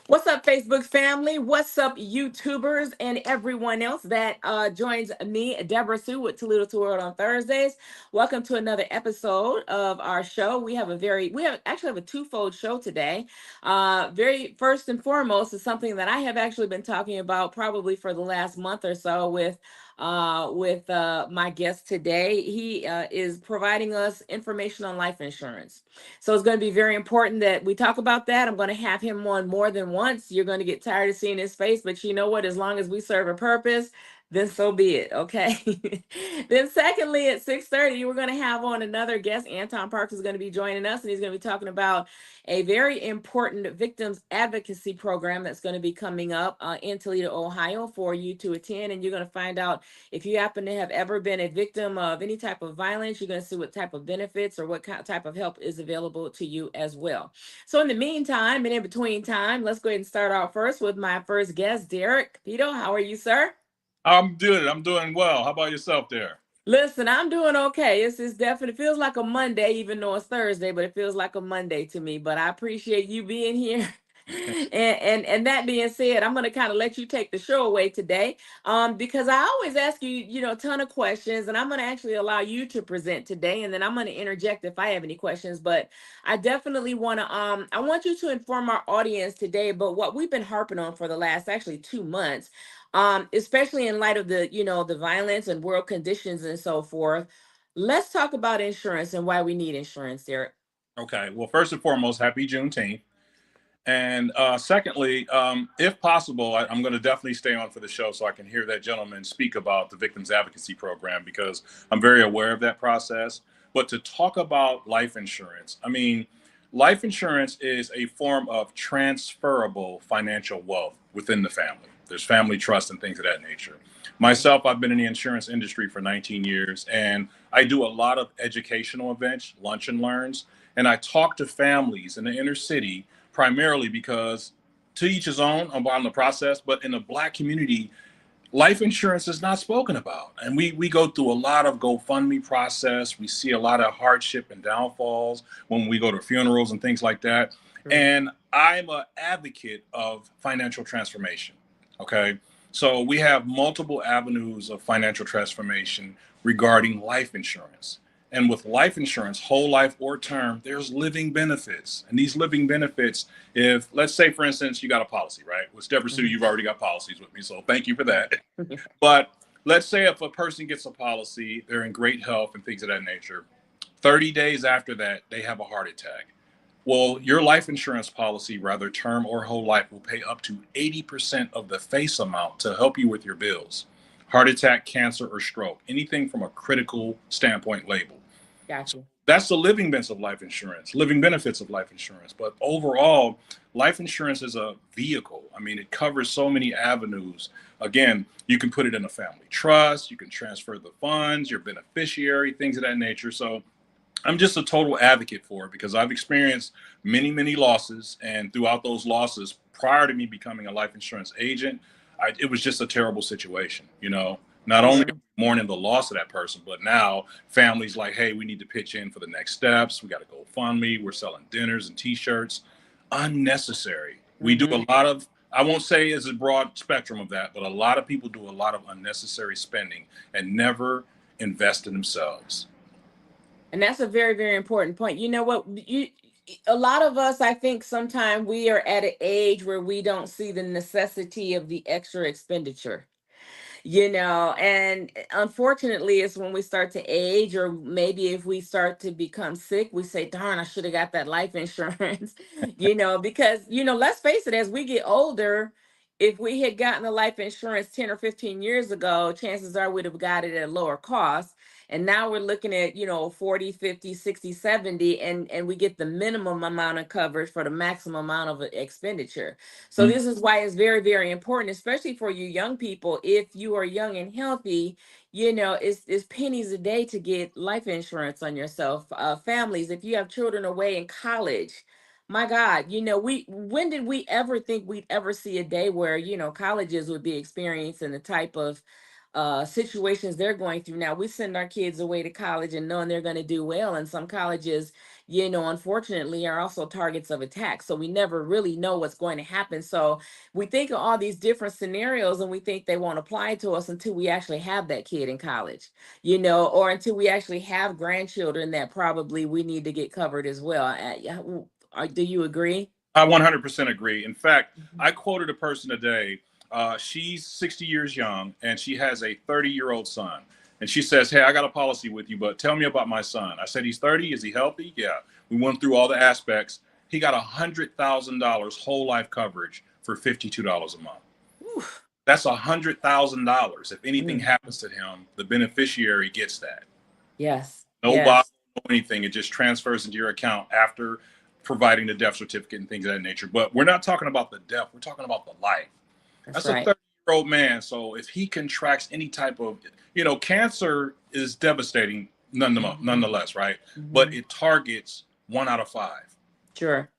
What's up, Facebook family? What's up, YouTubers, and everyone else that joins me, DebraSue, with Toledo to World on Thursdays? Welcome to another episode of our show. We have actually have a twofold show today. Very first and foremost is something that I have actually been talking about probably for the last month or so with my guest today. He is providing us information on life insurance. So it's going to be very important that we talk about that. I'm going to have him on more than once. You're going to get tired of seeing his face, but you know what? As long as we serve a purpose, then so be it. Okay. Then secondly, at 6:30, we're going to have on another guest. Anton Parks is going to be joining us, and he's going to be talking about a very important victims advocacy program that's going to be coming up in Toledo, Ohio for you to attend. And you're going to find out if you happen to have ever been a victim of any type of violence. You're going to see what type of benefits or what type of help is available to you as well. So in the meantime and in between time, let's go ahead and start out first with my first guest, Derek Pito. How are you, sir? I'm good. I'm doing well. How about yourself there? Listen, I'm doing okay. It's definitely feels like a Monday, even though it's Thursday, but it feels like a Monday to me. But I appreciate you being here. And that being said, I'm gonna kind of let you take the show away today. Because I always ask you, a ton of questions, and I'm gonna actually allow you to present today, and then I'm gonna interject if I have any questions. But I definitely I want you to inform our audience today about what we've been harping on for the last actually 2 months, especially in light of the violence and world conditions and so forth. Let's talk about insurance and why we need insurance, Derek. Okay. Well, first and foremost, happy Juneteenth. And secondly, if possible, I'm going to definitely stay on for the show so I can hear that gentleman speak about the Victims Advocacy Program because I'm very aware of that process. But to talk about life insurance, I mean, life insurance is a form of transferable financial wealth within the family. There's family trust and things of that nature. Myself, I've been in the insurance industry for 19 years, and I do a lot of educational events, lunch and learns, and I talk to families in the inner city primarily because to each his own on the process, but in the Black community, life insurance is not spoken about. And we go through a lot of GoFundMe process. We see a lot of hardship and downfalls when we go to funerals and things like that. Right. And I'm an advocate of financial transformation. Okay. So we have multiple avenues of financial transformation regarding life insurance. And with life insurance, whole life or term, there's living benefits. And these living benefits, if let's say, for instance, you got a policy, right? With DebraSue, you've already got policies with me. So thank you for that. But let's say if a person gets a policy, they're in great health and things of that nature. 30 days after that, they have a heart attack. Well, your life insurance policy, rather term or whole life, will pay up to 80% of the face amount to help you with your bills. Heart attack, cancer, or stroke, anything from a critical standpoint label. So Gotcha. that's the living benefits of life insurance, living benefits of life insurance. But overall, life insurance is a vehicle. I mean, it covers so many avenues. Again, you can put it in a family trust, you can transfer the funds, your beneficiary, things of that nature. So I'm just a total advocate for it because I've experienced many, many losses. And throughout those losses, prior to me becoming a life insurance agent, it was just a terrible situation. Not only Yeah. mourning the loss of that person, but now families like, hey, we need to pitch in for the next steps. We got to go fund me. We're selling dinners and T-shirts. Unnecessary. We do a Hmm. lot of, I won't say it's a broad spectrum of that, but a lot of people do a lot of unnecessary spending and never invest in themselves. And that's a very, very important point. You know what? A lot of us, I think sometimes we are at an age where we don't see the necessity of the extra expenditure. And unfortunately, it's when we start to age, or maybe if we start to become sick, we say, darn, I should have got that life insurance. Because let's face it, as we get older, if we had gotten the life insurance 10 or 15 years ago, chances are we'd have got it at a lower cost. And now we're looking at 40, 50, 60, 70, and we get the minimum amount of coverage for the maximum amount of expenditure. So Mm. this is why it's very, very important, especially for you young people. If you are young and healthy, it's pennies a day to get life insurance on yourself. Families, if you have children away in college, my God, when did we ever think we'd ever see a day where, colleges would be experiencing the type of situations they're going through now? We send our kids away to college and knowing they're going to do well. And some colleges, unfortunately are also targets of attack. So we never really know what's going to happen. So we think of all these different scenarios and we think they won't apply to us until we actually have that kid in college, or until we actually have grandchildren that probably we need to get covered as well. Do you agree? I 100% agree. In fact, Mhm. I quoted a person today. She's 60 years young and she has a 30-year-old son. And she says, "Hey, I got a policy with you, but tell me about my son." I said, "He's 30. Is he healthy?" Yeah. We went through all the aspects. He got $100,000 whole life coverage for $52 a month. Oof. That's $100,000. If anything Mm. happens to him, the beneficiary gets that. Yes. No bond, Yes. no anything. It just transfers into your account after providing the death certificate and things of that nature. But we're not talking about the death. We're talking about the life. That's That's a right. 30-year-old man. So if he contracts any type of, cancer is devastating Mhm. nonetheless, right? But Mhm. it targets 1 out of 5. Sure.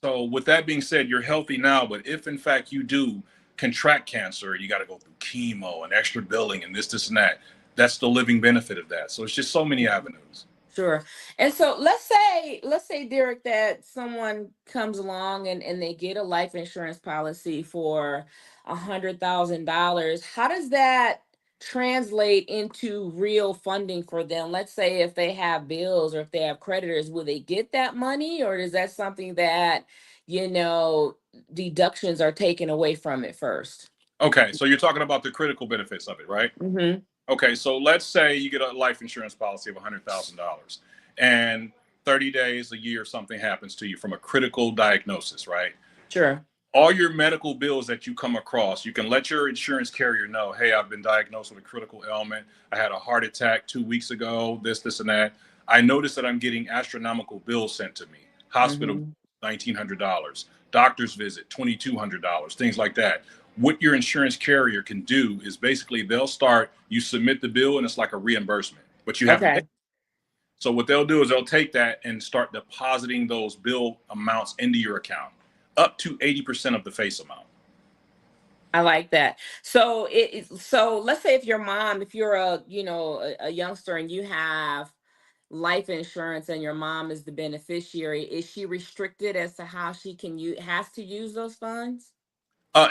So with that being said, you're healthy now, but if in fact you do contract cancer, you got to go through chemo and extra billing and this, and that. That's the living benefit of that. So it's just so many avenues. Sure. And so let's say, Derek, that someone comes along and they get a life insurance policy for $100,000. How does that translate into real funding for them? Let's say if they have bills or if they have creditors, will they get that money, or is that something that, you know, deductions are taken away from it first? Okay, so you're talking about the critical benefits of it, right? Mm-hmm. Okay, so let's say you get a life insurance policy of $100,000 and 30 days, a year, something happens to you from a critical diagnosis, right? Sure. All your medical bills that you come across, you can let your insurance carrier know, "Hey, I've been diagnosed with a critical ailment. I had a heart attack 2 weeks ago, this, and that. I noticed that I'm getting astronomical bills sent to me. Hospital, Mm-hmm. $1,900, doctor's visit, $2,200, things like that." What your insurance carrier can do is basically they'll start, you submit the bill and it's like a reimbursement, but you haven't paid. Okay. So what they'll do is they'll take that and start depositing those bill amounts into your account, up to 80% of the face amount. I like that. So so let's say if your mom, if you're a youngster and you have life insurance and your mom is the beneficiary, is she restricted as to how she can has to use those funds?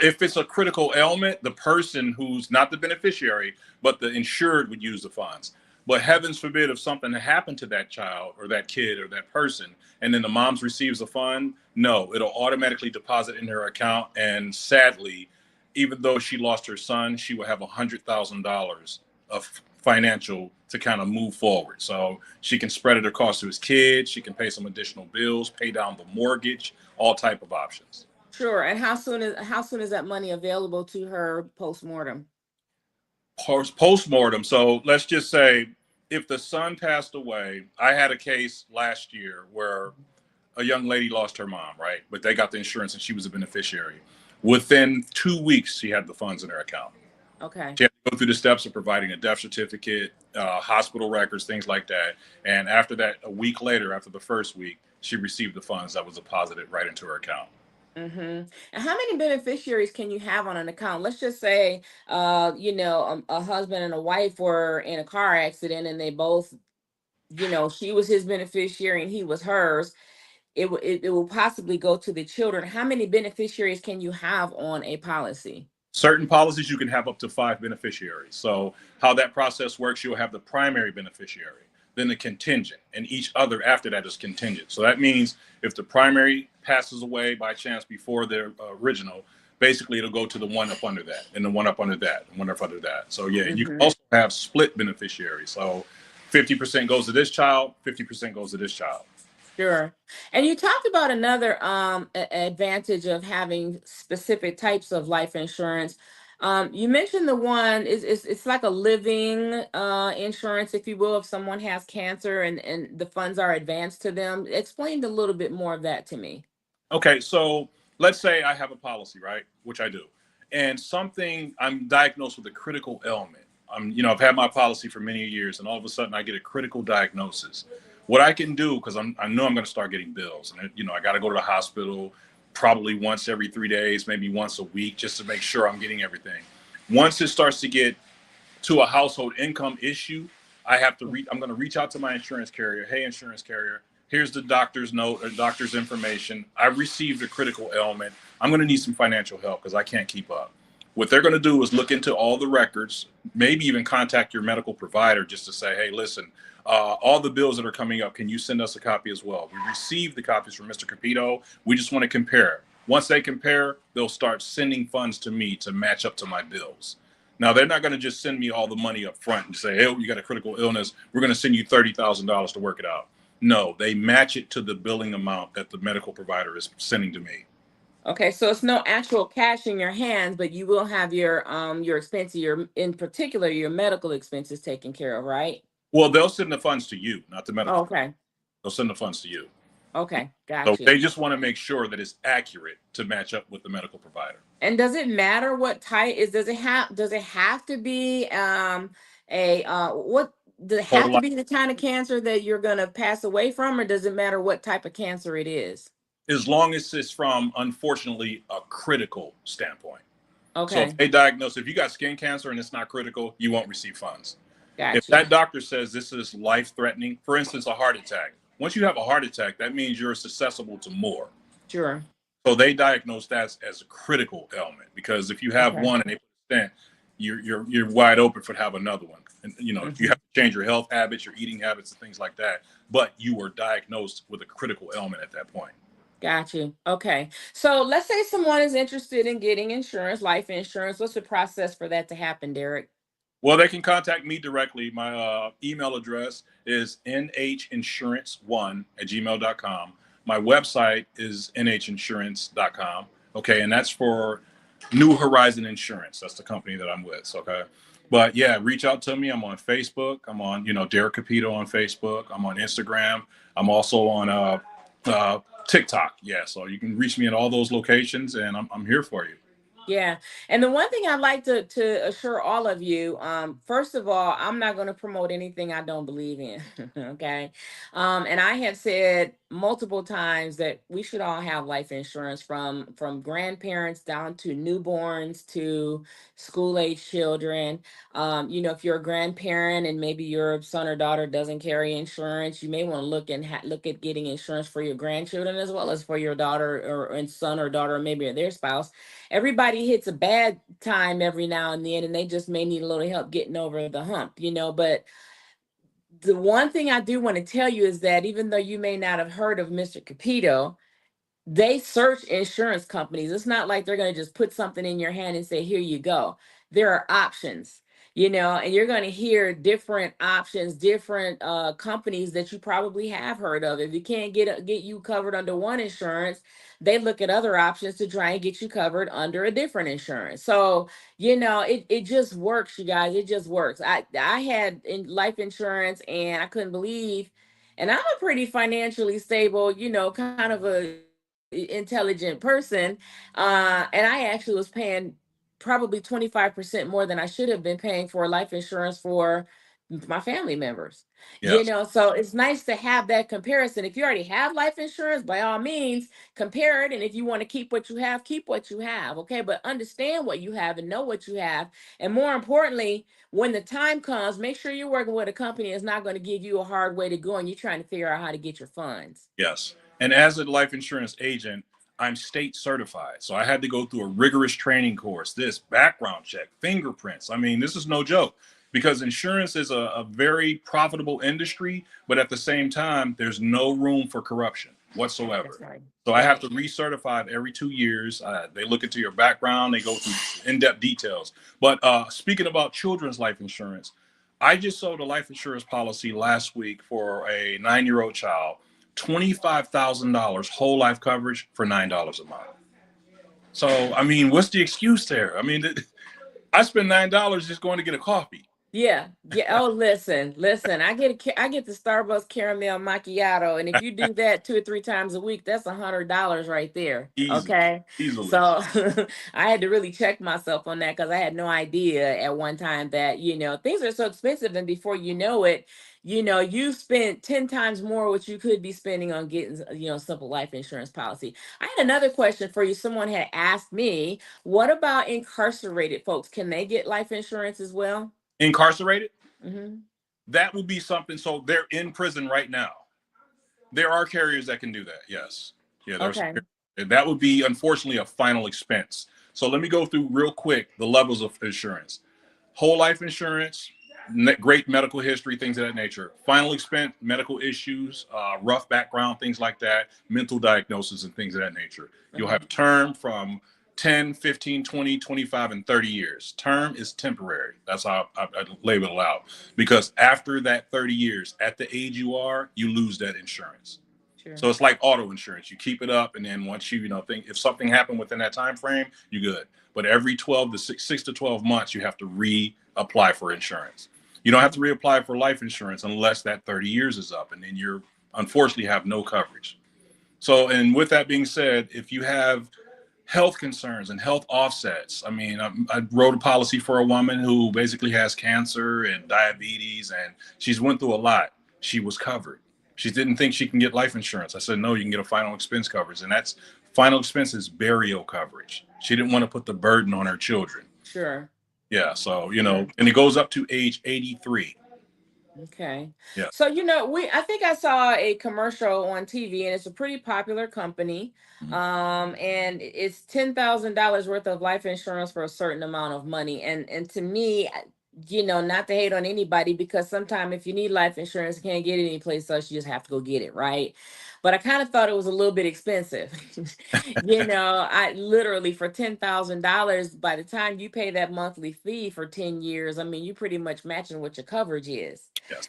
If it's a critical ailment, the person who's not the beneficiary, but the insured would use the funds. But heavens forbid if something happened to that child or that kid or that person, and then the mom's receives a fund, no, it'll automatically deposit in her account. And sadly, even though she lost her son, she will have $100,000 of financial to kind of move forward. So she can spread it across to his kids. She can pay some additional bills, pay down the mortgage, all type of options. Sure. And how soon is that money available to her post mortem? Post-mortem. So let's just say if the son passed away, I had a case last year where a young lady lost her mom, right? But they got the insurance and she was a beneficiary. Within 2 weeks, she had the funds in her account. Okay. She had to go through the steps of providing a death certificate, hospital records, things like that. And after that, a week later, after the first week, she received the funds that was deposited right into her account. Mm-hmm. And how many beneficiaries can you have on an account? Let's just say, a husband and a wife were in a car accident and they both, she was his beneficiary and he was hers. It will possibly go to the children. How many beneficiaries can you have on a policy? Certain policies you can have up to 5 beneficiaries. So how that process works, you'll have the primary beneficiary, then the contingent, and each other after that is contingent. So that means if the primary passes away by chance before the original, basically it'll go to the one up under that, and the one up under that, and one up under that. So yeah, you can Hmm. also have split beneficiaries. So 50% goes to this child, 50% goes to this child. Sure. And you talked about another advantage of having specific types of life insurance. You mentioned the one is it's like a living insurance, if you will, if someone has cancer and the funds are advanced to them. Explain a little bit more of that to me. Okay, so let's say I have a policy, right? Which I do. And something I'm diagnosed with a critical ailment. I've had my policy for many years, and all of a sudden I get a critical diagnosis. What I can do, because I know I'm going to start getting bills, and I got to go to the hospital probably once every 3 days, maybe once a week, just to make sure I'm getting everything. Once it starts to get to a household income issue, I'm going to reach out to my insurance carrier. "Hey, insurance carrier, Here's the doctor's note or doctor's information. I received a critical ailment. I'm going to need some financial help because I can't keep up. What they're going to do is look into all the records, maybe even contact your medical provider just to say, hey, listen, all the bills that are coming up, can you send us a copy as well? We received the copies from Mr. Capito. We just want to compare. Once they compare, they'll start sending funds to me to match up to my bills. Now, they're not going to just send me all the money up front and say, hey, you got a critical illness. We're going to send you $30,000 to work it out. No, they match it to the billing amount that the medical provider is sending to me. Okay, so it's no actual cash in your hands, but you will have your expenses, your in particular your medical expenses taken care of, right? Well, they'll send the funds to you, not the medical Oh, provider. okay. They'll send the funds to you. Okay, So got you. they just want to make sure that it's accurate to match up with the medical provider. And does it matter what type is? Does it have to be a what does it have Total to life, be the kind of cancer that you're gonna pass away from, or does it matter what type of cancer it is? as long as it's from, unfortunately, a critical standpoint. So if Okay, they diagnose, if you got skin cancer and it's not critical, you won't receive funds. If got you. that doctor says this is life threatening, for instance, a heart attack, once you have a heart attack, that means you're susceptible to more. Sure. So they diagnose that as a critical ailment because if you have Okay. one and they put a stent, you're wide open for to have another one. And you Hmm. have to change your health habits, your eating habits, and things like that. But you were diagnosed with a critical ailment at that point. Got you. Okay. So let's say someone is interested in getting insurance, life insurance. What's the process for that to happen, Derek? Well, they can contact me directly. My email address is nhinsurance1@gmail.com. My website is nhinsurance.com. Okay. And that's for New Horizon Insurance. That's the company that I'm with. Okay. But yeah, reach out to me. I'm on Facebook. I'm on, Derek Capito on Facebook. I'm on Instagram. I'm also on uh, TikTok. Yeah. So you can reach me at all those locations and I'm here for you. Yeah. And the one thing I'd like to assure all of you, first of all, I'm not going to promote anything I don't believe in. Okay. And I have said multiple times that we should all have life insurance from grandparents down to newborns to school age children. If you're a grandparent and maybe your son or daughter doesn't carry insurance, you may want to look at getting insurance for your grandchildren as well as for your daughter or and son or daughter, or maybe their spouse. Everybody hits a bad time every now and then, and they just may need a little help getting over the hump. But the one thing I do want to tell you is that even though you may not have heard of Mr. Capito, they search insurance companies. It's not like they're going to just put something in your hand and say, here you go. There are options, and you're going to hear different options, different companies that you probably have heard of. If you can't get you covered under one insurance, they look at other options to try and get you covered under a different insurance. So, it just works, you guys. It just works. I had in life insurance and I couldn't believe, and I'm a pretty financially stable, kind of a intelligent person, and I actually was paying probably 25% more than I should have been paying for life insurance for my family members. Yes. So it's nice to have that comparison. If you already have life insurance, by all means, compare it. And if you want to keep what you have, keep what you have. Okay. But understand what you have and know what you have. And more importantly, when the time comes, make sure you're working with a company that's not going to give you a hard way to go and you're trying to figure out how to get your funds. Yes. And as a life insurance agent, I'm state certified. So I had to go through a rigorous training course, this background check, fingerprints. I mean, this is no joke because insurance is a very profitable industry, but at the same time, there's no room for corruption That's whatsoever. right. So I have Right. to recertify every 2 years. They look into your background, they go through in depth details. But speaking about children's life insurance, I just sold a life insurance policy last week for a 9-year-old child. $25,000 whole life coverage for $9 a month. So, I mean, what's the excuse there? I mean, I spend $9 just going to get a coffee. Yeah, yeah. Oh, listen. I get the Starbucks caramel macchiato, and if you do that 2 or 3 times a week, that's $100 right there. Easily, Okay, easily. so I had to really check myself on that because I had no idea at one time that things are so expensive, and before you know it, you spent 10 times more what you could be spending on getting simple life insurance policy. I had another question for you. Someone had asked me, what about incarcerated folks? Can they get life insurance as well? Incarcerated, Hmm. that would be something. So they're in prison right now. There are carriers that can do that. Yes. Yeah, there are some. Okay. That would be unfortunately a final expense. So let me go through real quick the levels of insurance. Whole life insurance, great medical history, things of that nature. Final expense, medical issues, rough background, things like that, mental diagnosis, and things of that nature. You'll Uh-huh. have term from 10, 15, 20, 25, and 30 years. Term is temporary. That's how I label it out. Because after that 30 years, at the age you are, you lose that insurance. Sure. So it's like auto insurance. You keep it up, and then once you know think if something happened within that time frame, you're good. But every 12 to 6 to 12 months, you have to reapply for insurance. You don't have to reapply for life insurance unless that 30 years is up, and then you're unfortunately have no coverage. So, and with that being said, if you have health concerns and health offsets, I mean, I wrote a policy for a woman who basically has cancer and diabetes, and she's went through a lot. She was covered. She didn't think she can get life insurance. I said, no, you can get a final expense coverage, and that's final expenses burial coverage. She didn't want to put the burden on her children. Sure. Yeah, so Sure. and it goes up to age 83. Okay. Yeah. So, I think I saw a commercial on TV, and it's a pretty popular company. Mhm. And it's $10,000 worth of life insurance for a certain amount of money. And to me, not to hate on anybody, because sometimes if you need life insurance, you can't get it anyplace else, you just have to go get it, right? But I kind of thought it was a little bit expensive. I literally, for $10,000, by the time you pay that monthly fee for 10 years, I mean, you pretty much matching what your coverage is. Yes.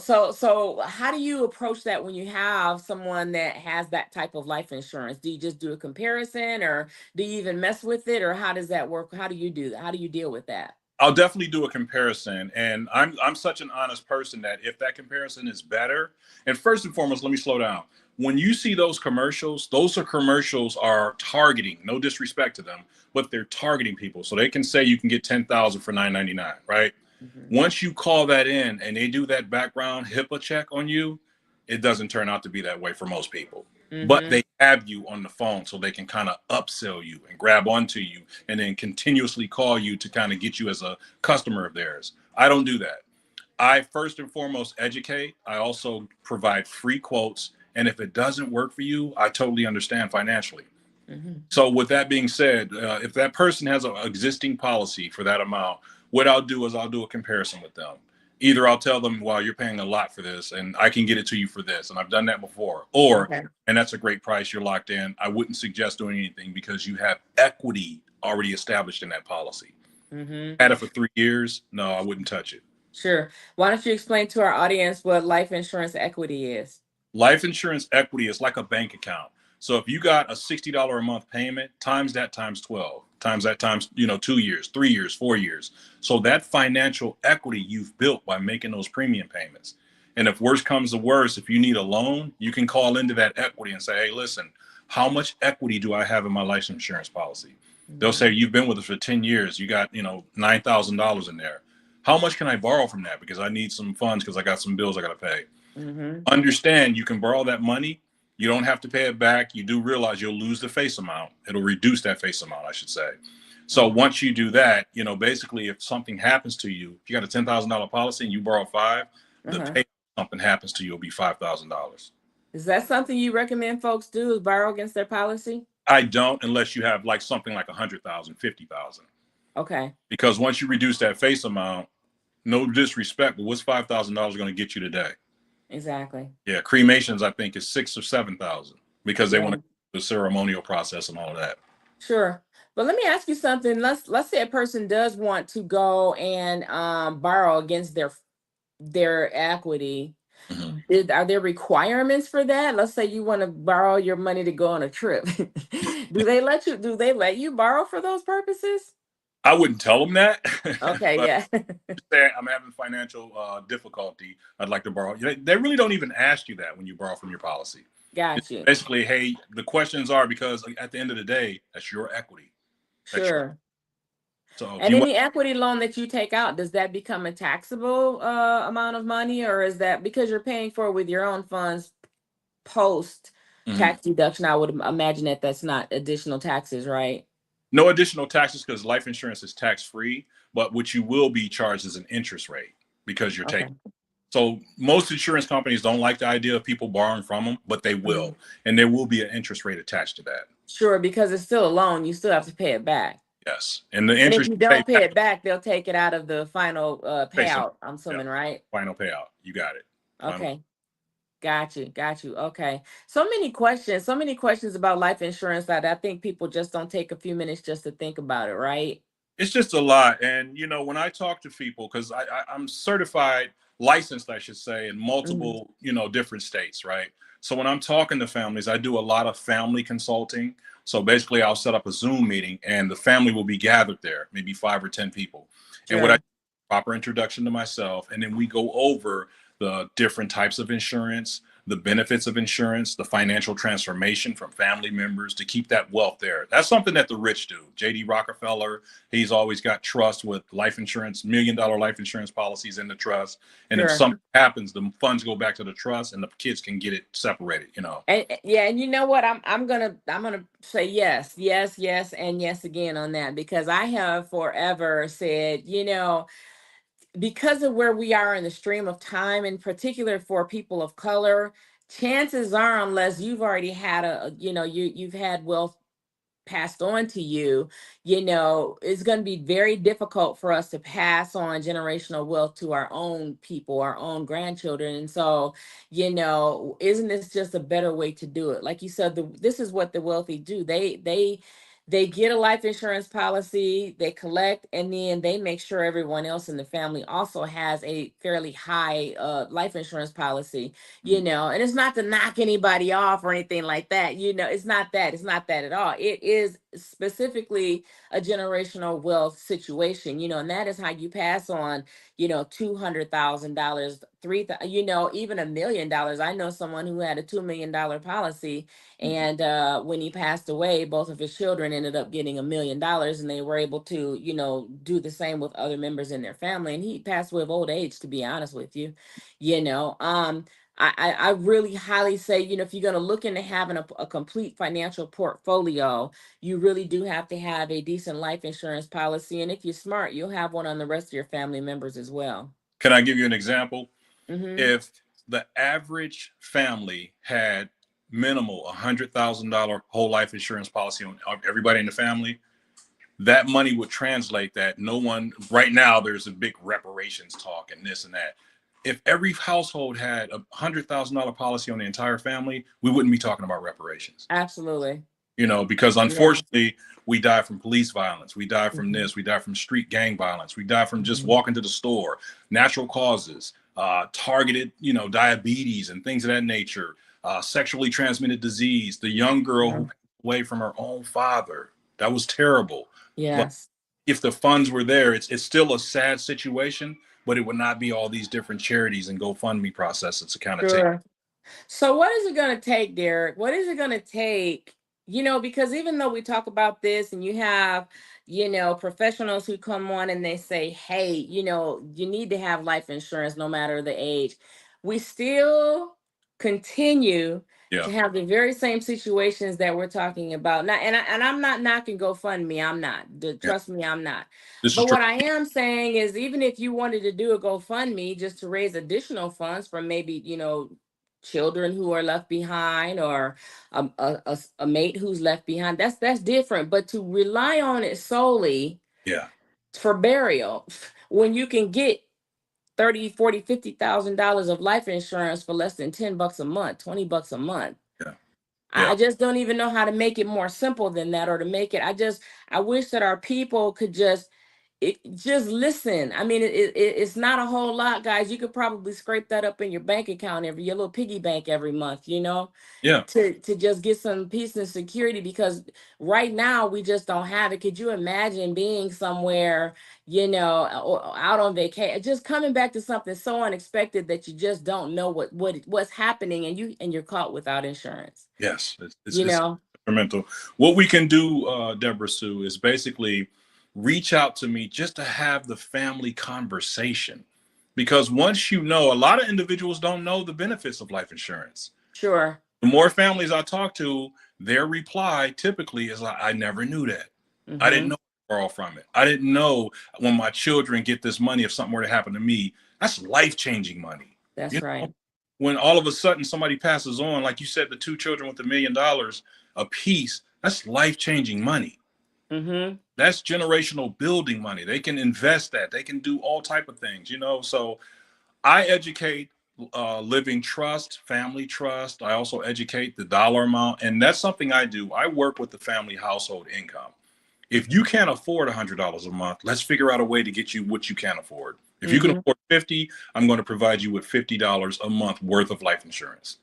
So how do you approach that when you have someone that has that type of life insurance? Do you just do a comparison, or do you even mess with it, or how does that work? How do you do that? How do you deal with that? I'll definitely do a comparison, and I'm such an honest person that if that comparison is better, and first and foremost, let me slow down. When you see those commercials, those are commercials are targeting. No disrespect to them, but they're targeting people, so they can say you can get 10,000 for 9.99, right? Hmm. Once you call that in and they do that background HIPAA check on you, it doesn't turn out to be that way for most people. But Hmm. they have you on the phone so they can kind of upsell you and grab onto you and then continuously call you to kind of get you as a customer of theirs. I don't do that. I first and foremost educate. I also provide free quotes. And if it doesn't work for you, I totally understand financially. Hmm. So with that being said, if that person has an existing policy for that amount, what I'll do is I'll do a comparison with them. Either I'll tell them, well, you're paying a lot for this and I can get it to you for this. And I've done that before. Or, Okay. and that's a great price, you're locked in. I wouldn't suggest doing anything because you have equity already established in that policy. Hmm. Had it for 3 years. No, I wouldn't touch it. Sure. Why don't you explain to our audience what life insurance equity is? Life insurance equity is like a bank account. So if you got a $60 a month payment, times that times 12, times that times, 2 years, 3 years, 4 years. So that financial equity you've built by making those premium payments. And if worse comes to worse, if you need a loan, you can call into that equity and say, hey, listen, how much equity do I have in my life insurance policy? They'll Hmm. say, you've been with us for 10 years. You got, $9,000 in there. How much can I borrow from that? Because I need some funds because I got some bills I got to pay. Hmm. Understand you can borrow that money. You don't have to pay it back. You do realize you'll lose the face amount. It'll reduce that face amount, I should say. So Hmm. once you do that, basically if something happens to you, if you got a $10,000 policy and you borrow five, the Uh-huh. pay something happens to you will be $5,000. Is that something you recommend folks do, is borrow against their policy? I don't unless you have like something like 100,000, 50,000. Okay. Because once you reduce that face amount, no disrespect, but what's $5,000 going to get you today? Exactly. Yeah, cremations I think is 6 or 7 thousand because they want to Yeah. the ceremonial process and all of that. Sure. But let me ask you something. Let's say a person does want to go and borrow against their equity. Mhm. Are there requirements for that? Let's say you want to borrow your money to go on a trip. Do they let you borrow for those purposes? I wouldn't tell them that, Okay, but yeah. say I'm having financial difficulty. I'd like to borrow. They really don't even ask you that when you borrow from your policy. It's Got you. basically, hey, the questions are because at the end of the day, that's your equity. That's your, Sure. so if And you want. any equity loan that you take out, does that become a taxable amount of money, or is that because you're paying for it with your own funds post Mhm. tax deduction? I would imagine that that's not additional taxes, right? No additional taxes because life insurance is tax free, but what you will be charged is an interest rate because you're taking. Okay. So most insurance companies don't like the idea of people borrowing from them, but they will, Mhm. and there will be an interest rate attached to that. Sure, because it's still a loan, you still have to pay it back. Yes, and the And if interest you you pay don't pay back it back, they'll take it out of the final pay some. payout, I'm Yeah, assuming, right? final payout. You got it. Final. Okay. Got you. Got you. Okay. So many questions about life insurance that I think people just don't take a few minutes just to think about it, right? It's just a lot. And when I talk to people, because I'm certified, licensed, I should say, in Hmm. multiple, different states, right? So when I'm talking to families, I do a lot of family consulting. So basically, I'll set up a Zoom meeting, and the family will be gathered there, maybe 5 or 10 people. And what I Sure. proper introduction to myself, and then we go over the different types of insurance, the benefits of insurance, the financial transformation from family members to keep that wealth there. That's something that the rich do. JD Rockefeller, he's always got trust with life insurance, $1 million life insurance policies in the trust. And if Sure. something happens, the funds go back to the trust and the kids can get it separated. Yeah, and you know what? I'm gonna say yes, yes, yes, and yes again on that because I have forever said, because of where we are in the stream of time, in particular for people of color, chances are, unless you've already had you've had wealth passed on to you, it's going to be very difficult for us to pass on generational wealth to our own people, our own grandchildren. And so, isn't this just a better way to do it? Like you said, this is what the wealthy do. They get a life insurance policy, they collect, and then they make sure everyone else in the family also has a fairly high life insurance policy, and it's not to knock anybody off or anything like that. It's not that at all. It is specifically a generational wealth situation, and that is how you pass on, $200,000, even $1 million. I know someone who had a $2 million policy, Mhm. and when he passed away, both of his children ended up getting $1 million, and they were able to, do the same with other members in their family. And he passed away of old age, to be honest with you. you know um I really highly say, if you're going to look into having a complete financial portfolio, you really do have to have a decent life insurance policy. And if you're smart, you'll have one on the rest of your family members as well. Can I give you an example? Hmm. If the average family had minimal $100,000 whole life insurance policy on everybody in the family, that money would translate that no one right now, there's a big reparations talk and this and that. If every household had $100,000 policy on the entire family, we wouldn't be talking about reparations. Absolutely. Because Yeah. unfortunately we die from police violence, we die from Hmm. this, we die from street gang violence, we die from just Hmm. walking to the store, natural causes, targeted, diabetes and things of that nature, sexually transmitted disease, the young girl who Yeah. passed away from her own father. That was terrible. But Yes. if the funds were there, it's still a sad situation, but it would not be all these different charities and GoFundMe processes to kind of take. Sure. So what is it going to take, Derek? What is it going to take? Because even though we talk about this and you have, professionals who come on and they say, hey, you need to have life insurance no matter the age, we still continue Yeah, to have the very same situations that we're talking about now. And I'm not knocking GoFundMe. I'm not. yeah, Trust me, I'm not. this is But true. what I am saying is, even if you wanted to do a GoFundMe just to raise additional funds for maybe, children who are left behind, or a mate who's left behind, that's different. But to rely on it solely Yeah, for burial, when you can get 30, 40, $50,000 of life insurance for less than $10 a month, $20 a month, yeah, yeah, I just don't even know how to make it more simple than that, or to make it. I wish that our people could just listen. I mean, it's not a whole lot, guys. You could probably scrape that up in your bank account, your little piggy bank every month, yeah. to just get some peace and security, because right now we just don't have it. Could you imagine being somewhere, or out on vacation, just coming back to something so unexpected that you just don't know what's happening, and you're caught without insurance, Yes, it's, you it's know? instrumental. What we can do, DebraSue, is basically reach out to me just to have the family conversation. Because once a lot of individuals don't know the benefits of life insurance. Sure. The more families I talk to, their reply typically is like, I never knew that. I didn't Mm-hmm. know to borrow from it. I didn't know when my children get this money, if something were to happen to me, that's life changing money. That's You right. know, when all of a sudden somebody passes on, like you said, the two children with $1 million a piece, that's life changing money. Mm-hmm. That's generational building money. They can invest that. They can do all type of things, you know. So I educate living trust, family trust. I also educate the dollar amount, and that's something I do. I work with the family household income. If you can't afford $100 a month, let's figure out a way to get you what you can afford. If you can Mm-hmm. afford 50, I'm going to provide you with $50 a month worth of life insurance.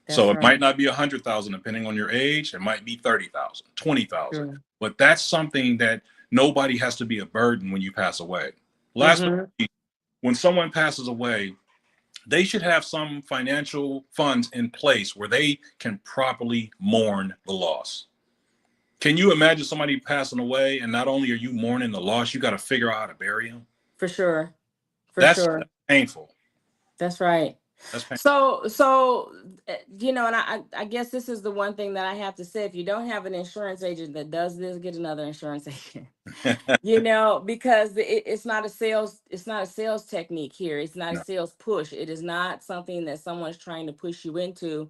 So That's it might right. not be 100,000 depending on your age. It might be 30,000, 20,000. Sure. But that's something that nobody has to be a burden when you pass away. Last but Mm-hmm. not least, when someone passes away, they should have some financial funds in place where they can properly mourn the loss. Can you imagine somebody passing away and not only are you mourning the loss, you got to figure out how to bury them? For sure. For That's sure. painful. That's right. That's painful. And I guess this is the one thing that I have to say. If you don't have an insurance agent that does this, get another insurance agent. Because it's not a sales technique here. It's not a No. sales push. It is not something that someone's trying to push you into.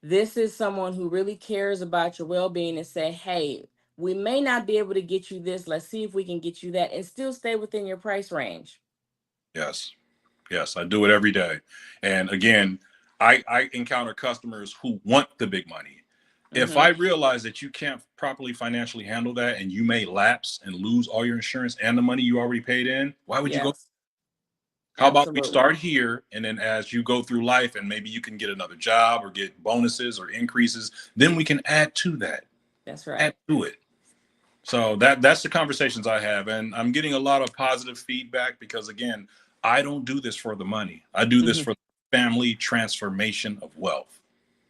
This is someone who really cares about your well-being and say, hey, we may not be able to get you this. Let's see if we can get you that and still stay within your price range. Yes. Yes, I do it every day. And again, I encounter customers who want the big money. If I Mm-hmm. realize that you can't properly financially handle that and you may lapse and lose all your insurance and the money you already paid in, why would you go? Yes, How about we absolutely. start here and then as you go through life and maybe you can get another job or get bonuses or increases, then we can add to that, That's add right. to it. So that's the conversations I have, and I'm getting a lot of positive feedback because again, I don't do this for the money. I do this Mhm. for the family transformation of wealth.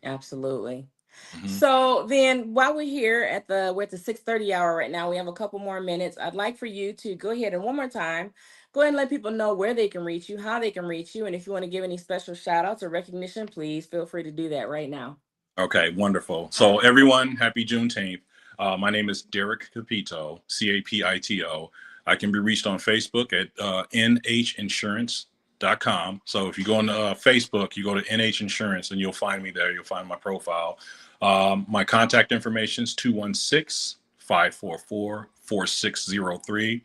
Absolutely. Hmm. So then while we're at the 6:30 hour right now, we have a couple more minutes. I'd like for you to go ahead and one more time, go ahead and let people know where they can reach you, how they can reach you. And if you want to give any special shout outs or recognition, please feel free to do that right now. Okay, wonderful. So everyone, happy Juneteenth. My name is Derek Capito, Capito. I can be reached on Facebook at nhinsurance.com. So if you go on Facebook, you go to NH Insurance and you'll find me there. You'll find my profile. My contact information is 216-544-4603.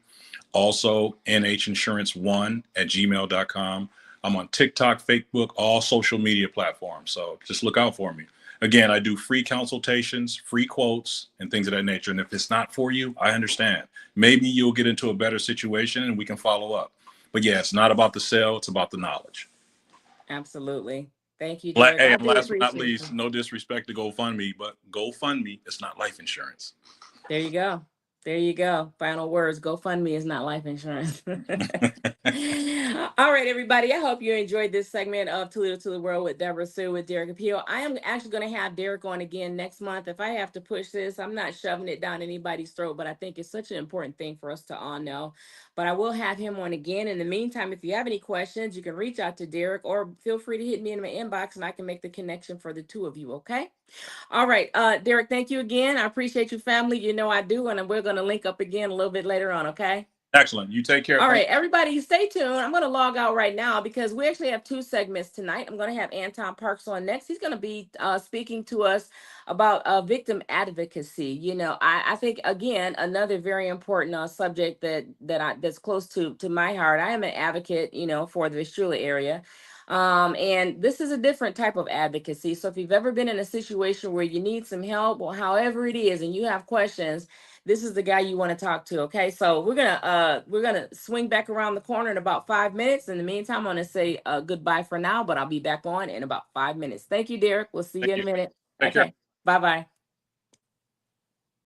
Also, nhinsurance1 at gmail.com. I'm on TikTok, Facebook, all social media platforms. So just look out for me. Again, I do free consultations, free quotes, and things of that nature. And if it's not for you, I understand. Maybe you'll get into a better situation and we can follow up. But yeah, it's not about the sale, it's about the knowledge. Absolutely. Thank you, Derek. Hey, I and do last but not appreciate least, you. no disrespect to GoFundMe, but GoFundMe is not life insurance. There you go. There you go. Final words. GoFundMe is not life insurance. All right, everybody. I hope you enjoyed this segment of Toledo to the World with DebraSue with Derek Appeal. I am actually going to have Derek on again next month. If I have to push this, I'm not shoving it down anybody's throat, but I think it's such an important thing for us to all know. But I will have him on again. In the meantime, if you have any questions, you can reach out to Derek or feel free to hit me in my inbox and I can make the connection for the two of you. Okay. All right, Derek, thank you again. I appreciate you, family. You know I do, and we're going to link up again a little bit later on, okay? Excellent. You take care. All Thank right, everybody, stay tuned. I'm going to log out right now because we actually have two segments tonight. I'm going to have Anton Parks on next. He's going to be speaking to us about victim advocacy. I think again another very important subject that's close to my heart. I am an advocate, for the Vistula area. And this is a different type of advocacy. So if you've ever been in a situation where you need some help or however it is, and you have questions, this is the guy you want to talk to. Okay, so we're gonna swing back around the corner in about 5 minutes. In the meantime, I'm gonna say goodbye for now, but I'll be back on in about 5 minutes. Thank you, Derek. We'll see you in you. a minute. Take care. Okay, bye bye.